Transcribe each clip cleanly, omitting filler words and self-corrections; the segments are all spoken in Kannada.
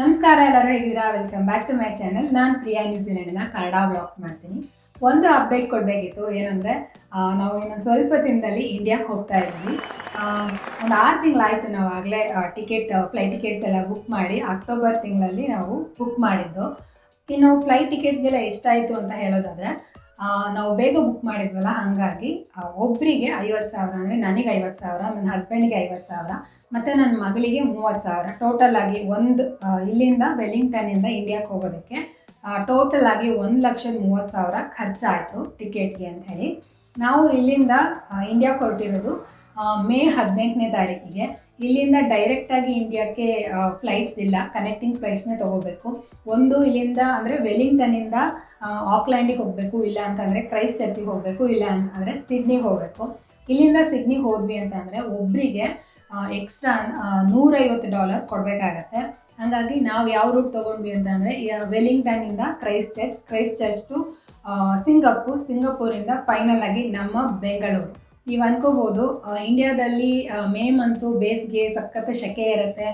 ನಮಸ್ಕಾರ ಎಲ್ಲರೂ ಹೇಗಿದ್ದೀರಾ? Welcome back to my channel. ನಾನು ಪ್ರಿಯಾ ನ್ಯೂಜಿಲೆಂಡ್ನ ಕನ್ನಡ ವ್ಲಾಗ್ಸ್ ಮಾಡ್ತೀನಿ. ಒಂದು ಅಪ್ಡೇಟ್ ಕೊಡಬೇಕಿತ್ತು. ಏನಂದರೆ ನಾವು ಇನ್ನೊಂದು ಸ್ವಲ್ಪ ದಿನದಲ್ಲಿ ಇಂಡಿಯಾಕ್ಕೆ ಹೋಗ್ತಾ ಇದ್ವಿ. ಒಂದು 6 ತಿಂಗಳಾಯಿತು ನಾವು ಆಗಲೇ ಫ್ಲೈಟ್ ಟಿಕೆಟ್ಸ್ ಎಲ್ಲ ಬುಕ್ ಮಾಡಿ. ಅಕ್ಟೋಬರ್ ತಿಂಗಳಲ್ಲಿ ನಾವು ಬುಕ್ ಮಾಡಿದ್ದು. ಇನ್ನು ಫ್ಲೈಟ್ ಟಿಕೆಟ್ಸ್ಗೆಲ್ಲ ಎಷ್ಟಾಯಿತು ಅಂತ ಹೇಳೋದಾದರೆ, ನಾವು ಬೇಗ ಬುಕ್ ಮಾಡಿದ್ವಲ್ಲ, ಹಾಗಾಗಿ ಒಬ್ಬರಿಗೆ 50,000, ಅಂದರೆ ನನಗೆ 50,000, ನನ್ನ ಹಸ್ಬೆಂಡಿಗೆ 50,000 ಮತ್ತು ನನ್ನ ಮಗಳಿಗೆ 30,000. ಟೋಟಲ್ ಆಗಿ ಇಲ್ಲಿಂದ ವೆಲ್ಲಿಂಗ್ಟನ್ನಿಂದ ಇಂಡಿಯಾಕ್ಕೆ ಹೋಗೋದಕ್ಕೆ ಟೋಟಲ್ ಆಗಿ 1,30,30,000 ಖರ್ಚಾಯಿತು ಟಿಕೆಟ್ಗೆ ಅಂತ ಹೇಳಿ. ನಾವು ಇಲ್ಲಿಂದ ಇಂಡಿಯಾಕ್ಕೆ ಹೊರಟಿರೋದು ಮೇ 18ನೇ ತಾರೀಕಿಗೆ. ಇಲ್ಲಿಂದ ಡೈರೆಕ್ಟಾಗಿ ಇಂಡಿಯಾಕ್ಕೆ ಫ್ಲೈಟ್ಸ್ ಇಲ್ಲ, ಕನೆಕ್ಟಿಂಗ್ ಫ್ಲೈಟ್ಸ್ನೇ ತೊಗೋಬೇಕು. ಒಂದು ಇಲ್ಲಿಂದ ಅಂದರೆ ವೆಲ್ಲಿಂಗ್ಟನ್ನಿಂದ ಆಕ್ಲ್ಯಾಂಡಿಗೆ ಹೋಗಬೇಕು, ಇಲ್ಲ ಅಂತಂದರೆ ಕ್ರೈಸ್ಟ್ ಚರ್ಚಿಗೆ ಹೋಗಬೇಕು, ಇಲ್ಲ ಅಂತಂದರೆ ಸಿಡ್ನಿಗೆ ಹೋಗಬೇಕು. ಇಲ್ಲಿಂದ ಸಿಡ್ನಿಗೆ ಹೋದ್ವಿ ಅಂತಂದರೆ ಒಬ್ಬರಿಗೆ ಎಕ್ಸ್ಟ್ರಾ $150 ಕೊಡಬೇಕಾಗತ್ತೆ. ಹಾಗಾಗಿ ನಾವು ಯಾವ ರೂಟ್ ತೊಗೊಂಡ್ವಿ ಅಂತಂದರೆ ವೆಲ್ಲಿಂಗ್ಟನ್ನಿಂದ ಕ್ರೈಸ್ಟ್ ಚರ್ಚ್ ಟು ಸಿಂಗಪೂರಿಂದ ಫೈನಲ್ ಆಗಿ ನಮ್ಮ ಬೆಂಗಳೂರು. ನೀವು ಅನ್ಕೋಬೋದು ಇಂಡಿಯಾದಲ್ಲಿ ಮೇ ಮಂತು ಬೇಸಿಗೆ ಸಖತ್ ಸೆಕೆ ಇರುತ್ತೆ,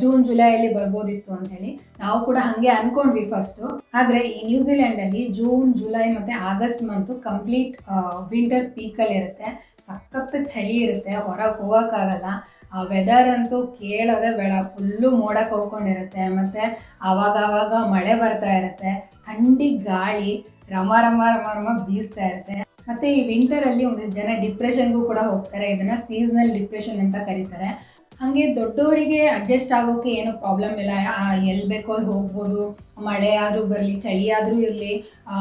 ಜೂನ್ ಜುಲೈಯಲ್ಲಿ ಬರ್ಬೋದಿತ್ತು ಅಂಥೇಳಿ. ನಾವು ಕೂಡ ಹಾಗೆ ಅಂದ್ಕೊಂಡ್ವಿ ಫಸ್ಟು. ಆದರೆ ಈ ನ್ಯೂಜಿಲೆಂಡಲ್ಲಿ ಜೂನ್ ಜುಲೈ ಮತ್ತು ಆಗಸ್ಟ್ ಮಂತು ಕಂಪ್ಲೀಟ್ ವಿಂಟರ್ ಪೀಕಲ್ಲಿ ಇರುತ್ತೆ. ಸಖತ್ ಚಳಿ ಇರುತ್ತೆ, ಹೊರಗೆ ಹೋಗೋಕ್ಕಾಗಲ್ಲ. ವೆದರ್ ಅಂತೂ ಕೇಳೋದೇ ಬೇಡ, ಫುಲ್ಲು ಮೋಡ ಕವ್ಕೊಂಡಿರುತ್ತೆ. ಮತ್ತು ಆವಾಗ ಮಳೆ ಬರ್ತಾ ಇರುತ್ತೆ, ಥಂಡಿ ಗಾಳಿ ರಮ ರಮ ರಮ ರಮ ಬೀಸ್ತಾ ಇರುತ್ತೆ. ಮತ್ತು ಈ ವಿಂಟರಲ್ಲಿ ಒಂದಿಷ್ಟು ಜನ ಡಿಪ್ರೆಷನ್ಗೂ ಕೂಡ ಹೋಗ್ತಾರೆ. ಇದನ್ನು ಸೀಸ್ನಲ್ ಡಿಪ್ರೆಷನ್ ಅಂತ ಕರೀತಾರೆ. ಹಾಗೆ ದೊಡ್ಡವರಿಗೆ ಅಡ್ಜಸ್ಟ್ ಆಗೋಕ್ಕೆ ಏನೂ ಪ್ರಾಬ್ಲಮ್ ಇಲ್ಲ, ಎಲ್ಲಿ ಬೇಕೋ ಅಲ್ಲಿ ಹೋಗ್ಬೋದು. ಮಳೆ ಆದರೂ ಬರಲಿ, ಚಳಿ ಆದರೂ ಇರಲಿ,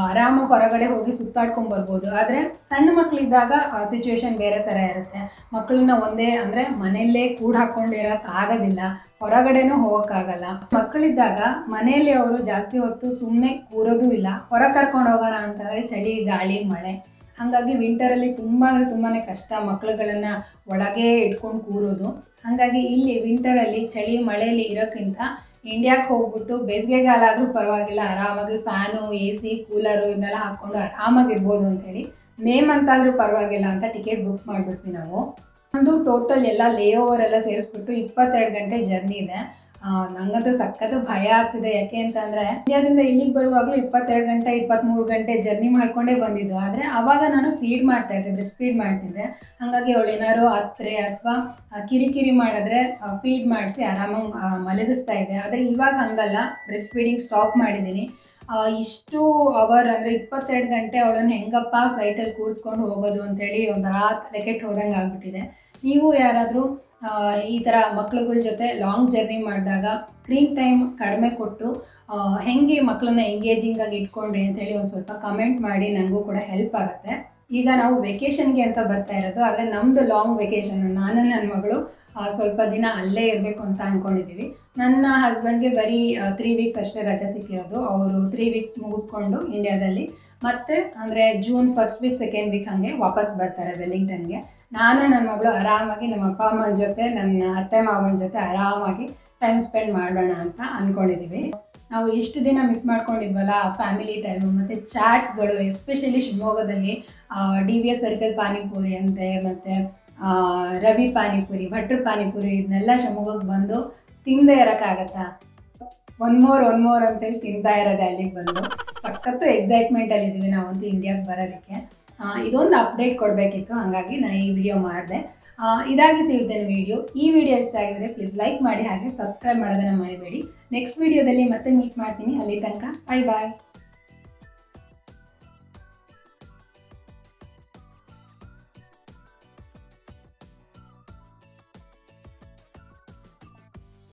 ಆರಾಮಾಗಿ ಹೊರಗಡೆ ಹೋಗಿ ಸುತ್ತಾಡ್ಕೊಂಬರ್ಬೋದು. ಆದರೆ ಸಣ್ಣ ಮಕ್ಕಳಿದ್ದಾಗ ಸಿಚುವೇಶನ್ ಬೇರೆ ಥರ ಇರುತ್ತೆ. ಮಕ್ಕಳನ್ನ ಒಂದೇ ಅಂದರೆ ಮನೆಯಲ್ಲೇ ಕೂಡ ಹಾಕ್ಕೊಂಡಿರೋಕ್ಕೆ ಆಗೋದಿಲ್ಲ, ಹೊರಗಡೆನೂ ಹೋಗೋಕ್ಕಾಗಲ್ಲ. ಮಕ್ಕಳಿದ್ದಾಗ ಮನೆಯಲ್ಲಿ ಅವರು ಜಾಸ್ತಿ ಹೊತ್ತು ಸುಮ್ಮನೆ ಕೂರೋದು ಇಲ್ಲ, ಹೊರಗೆ ಕರ್ಕೊಂಡು ಹೋಗೋಣ ಅಂತಂದರೆ ಚಳಿ ಗಾಳಿ ಮಳೆ. ಹಾಗಾಗಿ ವಿಂಟರಲ್ಲಿ ತುಂಬ ಅಂದರೆ ತುಂಬಾ ಕಷ್ಟ ಮಕ್ಕಳುಗಳನ್ನು ಒಳಗೆ ಇಟ್ಕೊಂಡು ಕೂರೋದು. ಹಾಗಾಗಿ ಇಲ್ಲಿ ವಿಂಟರಲ್ಲಿ ಚಳಿ ಮಳೆಯಲ್ಲಿ ಇರೋಕ್ಕಿಂತ ಇಂಡಿಯಾಕ್ಕೆ ಹೋಗ್ಬಿಟ್ಟು ಬೇಸಿಗೆಗಾಲ ಆದರೂ ಪರವಾಗಿಲ್ಲ, ಆರಾಮಾಗಿ ಫ್ಯಾನು, AC, ಕೂಲರು ಇದನ್ನೆಲ್ಲ ಹಾಕ್ಕೊಂಡು ಆರಾಮಾಗಿರ್ಬೋದು ಅಂಥೇಳಿ ಮೇ ಮಂತ್ ಆದರೂ ಪರವಾಗಿಲ್ಲ ಅಂತ ಟಿಕೆಟ್ ಬುಕ್ ಮಾಡಿಬಿಟ್ವಿ ನಾವು. ಒಂದು ಟೋಟಲ್ ಎಲ್ಲ ಲೇಓವರ್ ಎಲ್ಲ ಸೇರಿಸ್ಬಿಟ್ಟು 22 ಗಂಟೆ ಜರ್ನಿ ಇದೆ. ನನಗಂತೂ ಸಖತ್ತು ಭಯ ಆಗ್ತಿದೆ. ಯಾಕೆ ಅಂತಂದರೆ ಇಂಡಿಯಾದಿಂದ ಇಲ್ಲಿಗೆ ಬರುವಾಗಲೂ 22 ಗಂಟೆ 23 ಗಂಟೆ ಜರ್ನಿ ಮಾಡ್ಕೊಂಡೇ ಬಂದಿದ್ದು. ಆದರೆ ಆವಾಗ ನಾನು ಫೀಡ್ ಮಾಡ್ತಾಯಿದ್ದೆ, ಬ್ರೆಸ್ಟ್ ಫೀಡ್ ಮಾಡ್ತಿದ್ದೆ. ಹಾಗಾಗಿ ಅವಳು ಏನಾದ್ರು ಹತ್ರೆ ಅಥವಾ ಕಿರಿಕಿರಿ ಮಾಡಿದ್ರೆ ಫೀಡ್ ಮಾಡಿಸಿ ಆರಾಮಾಗಿ ಮಲಗಿಸ್ತಾ ಇದ್ದೆ. ಆದರೆ ಇವಾಗ ಹಾಗಲ್ಲ, ಬ್ರೆಸ್ಟ್ ಫೀಡಿಂಗ್ ಸ್ಟಾಪ್ ಮಾಡಿದ್ದೀನಿ. ಇಷ್ಟು ಅವರ್ ಅಂದರೆ 22 ಗಂಟೆ ಅವಳನ್ನು ಹೆಂಗಪ್ಪ ಫ್ಲೈಟಲ್ಲಿ ಕೂರಿಸ್ಕೊಂಡು ಹೋಗೋದು ಅಂಥೇಳಿ ಒಂಥರ ತಲೆ ಕೆಟ್ಟು ಹೋದಂಗೆ ಆಗಿಬಿಟ್ಟಿದೆ. ನೀವು ಯಾರಾದರೂ ಈ ಥರ ಮಕ್ಳುಗಳ ಜೊತೆ ಲಾಂಗ್ ಜರ್ನಿ ಮಾಡಿದಾಗ ಸ್ಕ್ರೀನ್ ಟೈಮ್ ಕಡಿಮೆ ಕೊಟ್ಟು ಹೆಂಗೆ ಮಕ್ಕಳನ್ನ ಎಂಗೇಜಿಂಗಾಗಿ ಇಟ್ಕೊಂಡ್ರಿ ಅಂಥೇಳಿ ಒಂದು ಸ್ವಲ್ಪ ಕಮೆಂಟ್ ಮಾಡಿ, ನನಗೂ ಕೂಡ ಹೆಲ್ಪ್ ಆಗುತ್ತೆ. ಈಗ ನಾವು ವೆಕೇಷನ್ಗೆ ಅಂತ ಬರ್ತಾ ಇರೋದು, ಆದರೆ ನಮ್ಮದು ಲಾಂಗ್ ವೆಕೇಷನ್. ನಾನು ನನ್ನ ಮಗಳು ಸ್ವಲ್ಪ ದಿನ ಅಲ್ಲೇ ಇರಬೇಕು ಅಂತ ಅಂದ್ಕೊಂಡಿದ್ದೀವಿ. ನನ್ನ ಹಸ್ಬೆಂಡ್ಗೆ ಬರೀ 3 ವೀಕ್ಸ್ ಅಷ್ಟೇ ರಜೆ ಸಿಕ್ಕಿರೋದು. ಅವರು 3 ವೀಕ್ಸ್ ಮುಗಿಸ್ಕೊಂಡು ಇಂಡಿಯಾದಲ್ಲಿ ಮತ್ತೆ ಅಂದರೆ June 1st weak 2nd weak ಹಾಗೆ ವಾಪಸ್ ಬರ್ತಾರೆ ವೆಲ್ಲಿಂಗ್ಟನ್ಗೆ. ನಾನು ನನ್ನ ಮಗಳು ಆರಾಮಾಗಿ ನಮ್ಮ ಅಪ್ಪ ಅಮ್ಮನ ಜೊತೆ, ನನ್ನ ಅತ್ತೆ ಮಾವನ ಜೊತೆ ಆರಾಮಾಗಿ ಟೈಮ್ ಸ್ಪೆಂಡ್ ಮಾಡೋಣ ಅಂತ ಅಂದ್ಕೊಂಡಿದ್ದೀವಿ. ನಾವು ಇಷ್ಟು ದಿನ ಮಿಸ್ ಮಾಡ್ಕೊಂಡಿದ್ವಲ್ಲ ಫ್ಯಾಮಿಲಿ ಟೈಮು ಮತ್ತು ಚಾಟ್ಸ್ಗಳು, ಎಸ್ಪೆಷಲಿ ಶಿವಮೊಗ್ಗದಲ್ಲಿ DVS ಸರ್ಕಲ್ ಪಾನಿಪುರಿ ಅಂತೆ, ಮತ್ತು ರವಿ ಪಾನಿಪುರಿ, ಭಟ್ರ ಪಾನಿಪುರಿ, ಇದನ್ನೆಲ್ಲ ಶಿವಮೊಗ್ಗಕ್ಕೆ ಬಂದು ತಿಂದೇ ಇರೋಕ್ಕಾಗತ್ತಾ? ಒನ್ ಮೋರ್ ಅಂತೇಳಿ ತಿಂತಾ ಇರೋದೆ ಅಲ್ಲಿಗೆ ಬಂದು. ಸಖತ್ತು ಎಕ್ಸೈಟ್ಮೆಂಟಲ್ಲಿದ್ದೀವಿ ನಾವಂತೂ ಇಂಡಿಯಾಗೆ ಬರೋದಕ್ಕೆ. ಇದೊಂದು ಅಪ್ಡೇಟ್ ಕೊಡಬೇಕಿತ್ತು, ಹಾಗಾಗಿ ನಾನು ಈ ವಿಡಿಯೋ ಮಾಡಿದೆ. ಇದಾಗಿತ್ತು ಇವತ್ತಿನ ವಿಡಿಯೋ. ಈ ವಿಡಿಯೋ ಇಷ್ಟ ಆಗಿದ್ರೆ ಪ್ಲೀಸ್ ಲೈಕ್ ಮಾಡಿ, ಹಾಗೆ ಸಬ್ಸ್ಕ್ರೈಬ್ ಮಾಡೋದನ್ನು ಮರಿಬೇಡಿ. ನೆಕ್ಸ್ಟ್ ವಿಡಿಯೋದಲ್ಲಿ ಮತ್ತೆ ಮೀಟ್ ಮಾಡ್ತೀನಿ. ಅಲ್ಲಿ ತನಕ ಬಾಯ್.